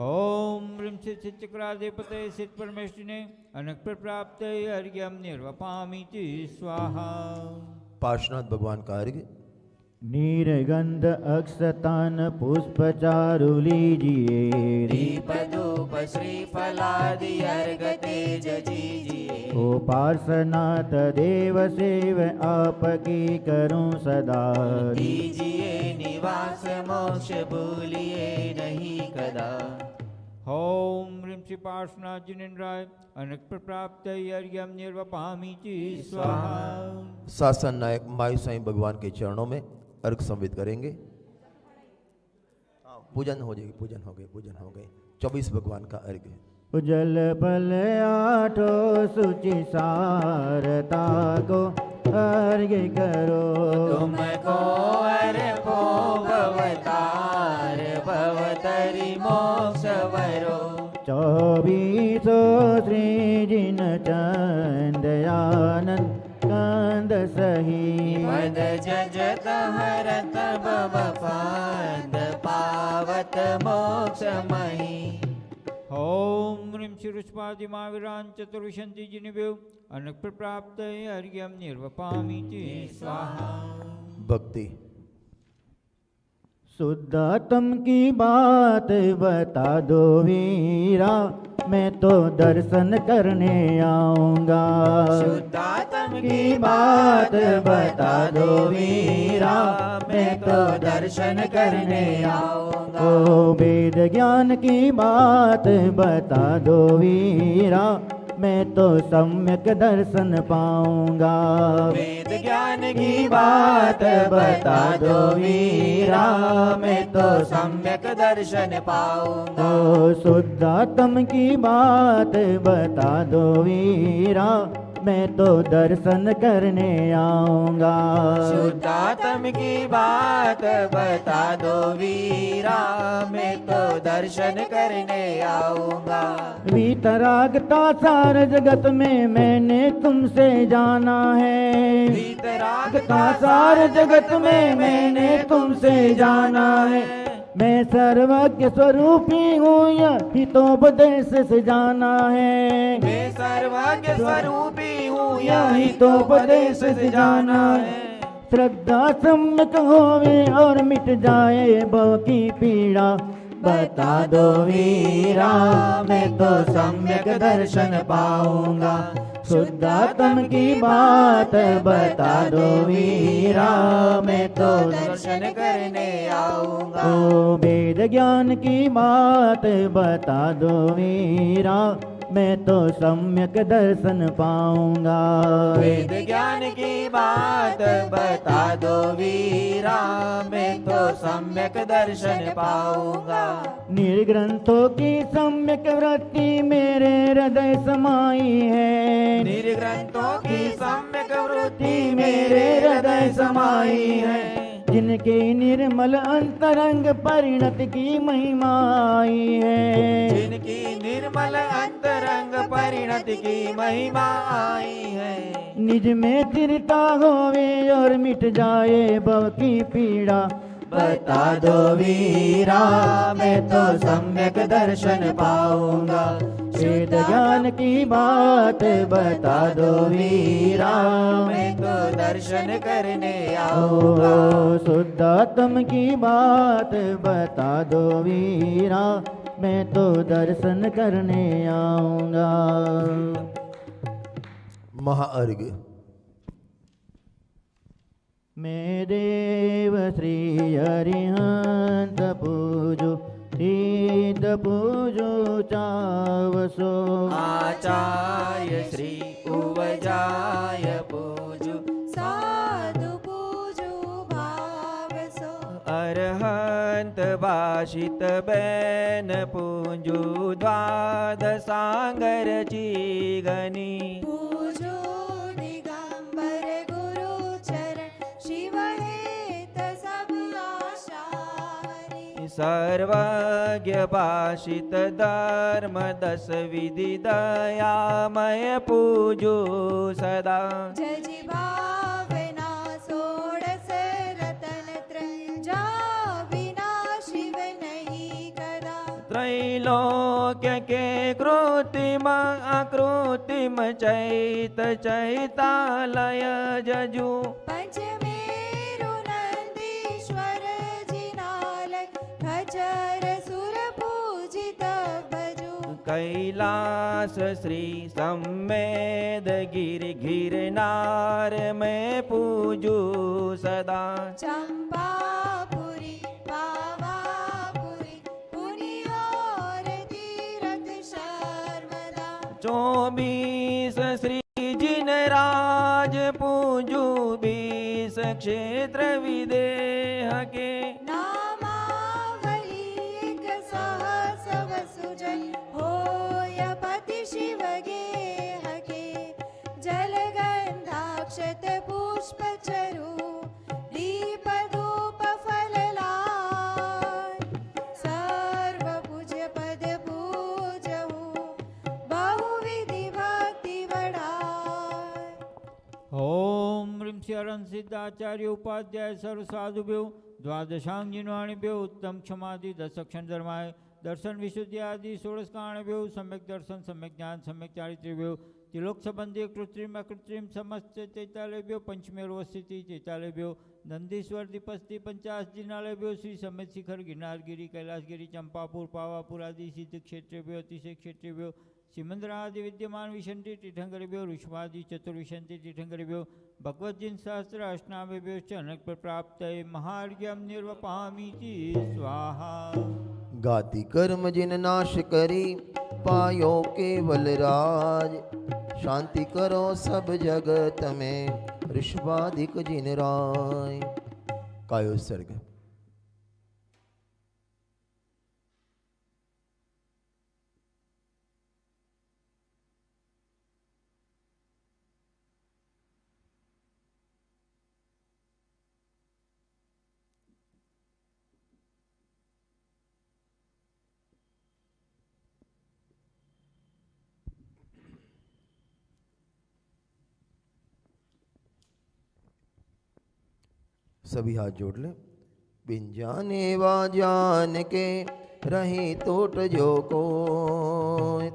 ओम ह्रीं चित्चक्राधिपते सिद्ध परमेष्ठिने अनक प्राप्त अर्घ्यम निर्वपामीति स्वाहा। पार्श्वनाथ भगवान का अर्घ्य। नीरगंध अक्षतान पुष्प चारु लीजिए। दीप धूप श्रीफलादि अर्घ तेज जीजिए। ओ पार्श्वनाथ देव सेव आपकी करूं सदा। दीजिए निवास मोक्ष भूलिए नहीं कदा। ओम ह्रीं श्री पार्श्वनाथ जिनेन्द्राय अनक प्राप्त अर्घ्यम निर्वपामीति स्वाहा। शासन नायक मायू साईं भगवान के चरणों में अर्घ संवित करेंगे। पूजन हो जाएगी, पूजन हो गए 24 भगवान का अर्घ्य। उजल पल आठो सुचि सारता को अर्घ्य करो। तुमको अर्पो भवतार, भवतरि मोक्ष वरो। 24 श्री जिन चंदयानंद कंद सही। पद जजत हरत भव पाद, पावत मोक्ष मही। ओम ह्रीं श्री रुष्पादिमाविरां चतुर्विशन्ति जिनिवेव अनक प्राप्त अर्घ्यम निर्वपामीति स्वाहा। भक्ति। शुद्धात्म की बात बता दो वीरा, मैं तो दर्शन करने आऊंगा। शुद्धात्म की बात बता दो वीरा, मैं तो दर्शन करने आऊंगा। ओ वेद ज्ञान की बात बता दो वीरा, मैं तो सम्यक दर्शन पाऊंगा। वेद ज्ञान की बात बता दो वीरा, मैं तो सम्यक दर्शन पाऊंगा। ओ शुद्धात्म की बात बता दो वीरा, मैं तो दर्शन करने आऊंगा। शुद्धात्म की बात बता दो वीरा, मैं तो दर्शन करने आऊंगा। वीतरागता सार जगत में मैंने तुमसे जाना है। वीतरागता सार जगत में मैंने तुमसे जाना है। मैं सर्वज्ञ स्वरूपी हूँ, यह हितोपदेश से जाना है। मैं सर्वज्ञ स्वरूपी हूँ, यह हितोपदेश से जाना है। श्रद्धा सम्यक होवे और मिट जाए भव की पीड़ा, बता दो वीरा, मैं तो सम्यक दर्शन पाऊंगा। शुद्धात्म की बात बता दो वीरा, मैं तो दर्शन करने आऊंगा। ओ वेद ज्ञान की बात बता दो वीरा, मैं तो सम्यक दर्शन पाऊंगा। वेद ज्ञान की बात बता दो वीरा, मैं तो सम्यक दर्शन पाऊंगा। निर्ग्रंथों की सम्यक वृत्ति मेरे हृदय समाई है। निर्ग्रंथों की सम्यक वृत्ति मेरे हृदय समाई है। जिनके निर्मल अंतरंग परिणत की महिमा आई है। जिनकी निर्मल अंतरंग परिणत की महिमा आई है। निज में स्थिरता होवे और मिट जाए भव की पीड़ा, बता दो वीरा, मैं तो सम्यक दर्शन पाऊंगा। वेद ज्ञान की बात बता दो वीरा, मैं तो दर्शन करने ओ आऊंगा। शुद्धात्म की बात बता दो वीरा, मैं तो दर्शन करने आऊंगा। महाअर्घ। मैं देव श्री अरिहंत पूजो, सीत पूजो चावसो, आचार्य श्री उवजाय पूजु, साधु पूजो भावसो, अरहंत भाषित बैन पूजु, द्वादशांगर चीगनी, पूजो दिगंबर गुरु चरण, शिव हेत सब आशारी। सर्वज्ञ भाषित धर्म दस विधि दयामय पूजो सदा, जजी भावना सोडस रतन त्रय, जा बिना शिव नहीं कदा। त्रैलोक्य के कृत्रिम अकृत्रिम चैत चैतालय जजु, पंचमेरु नंदीश्वर जिनालय, खचर सुर पूजित भजो। कैलास श्री सम्मेद गिरि गिरनार में पूजू सदा, चंपापुरी पावापुरी, पुनि और तीरथ शर्मदा। 24 श्री जिनराज पूजू, 20 क्षेत्र विदेह के, नामावली एक सहस वसुजन, होय पति शिव गेह के। जल गंधाक्षत पुष्प चरु, दीप धूप फल लाय। सर्व पूज्य पद पूजहु, बहुविधि भक्ति बढ़ाय। ओम ह्रीं शरण सिद्धाचार्य उपाध्याय सर्व साधुभ्यो, द्वादशांग जिन्वाणिभ्यो, उत्तम क्षमादि दशक्षण धर्माय, दर्शन विशुद्धि आदि षोडश कारणभ्यो, सम्यक दर्शन सम्यक ज्ञान सम्यक चारित्र्यभ्यो, त्रिलोक संबंधी कृत्रिम अकृत्रिम समस्त चैतालयभ्यो, पंचमेरु स्थिति चैतालयभ्यो, नंदीश्वर दीपस्थि 50 जिनालयभ्यो, श्री समेत शिखर गिरनारगिरी कैलाशगिरी चंपापुर पावापुर आदि सिद्ध क्षेत्रेभ्यो, अतिशय क्षेत्रेभ्यो, सिमंद्रादि विद्यमान विशंति तीर्थंकरेभ्यो, ऋषभादि चतुर्विशंति तीर्थंकरेभ्यो, भगवद्जिन सहस्र अष्टामेभ्यो च अनक प्राप्तये, महार्घ्यं निर्वपामीति स्वाहा। गाति कर्म जिन नाश करी, पायो केवल राज, शांति करो सब जगत में, ऋषभाधिक जिन राय। कायोत्सर्ग। सभी हाथ जोड़ लें। बिन जाने वा जान के रही तोट जो को,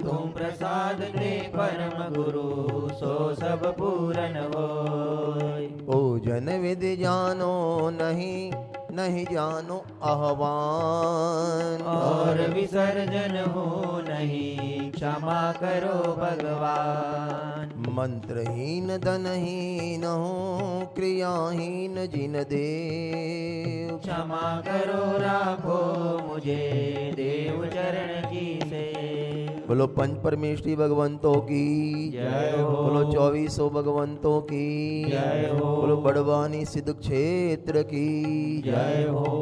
तुम प्रसाद दे परम गुरु, सो सब पूरन होय। ओ जन विधि जानो नहीं, नहीं जानो आह्वान, और विसर्जन हो नहीं, क्षमा करो भगवान। मंत्रहीन धनहीन हो, क्रियाहीन जिन देव, क्षमा करो राखो मुझे, देव चरण की से। बोलो पंच परमेष्ठी भगवंतों की जय हो। बोलो 2400 भगवंतों की जय हो। बोलो बड़वानी सिद्ध क्षेत्र की जय हो।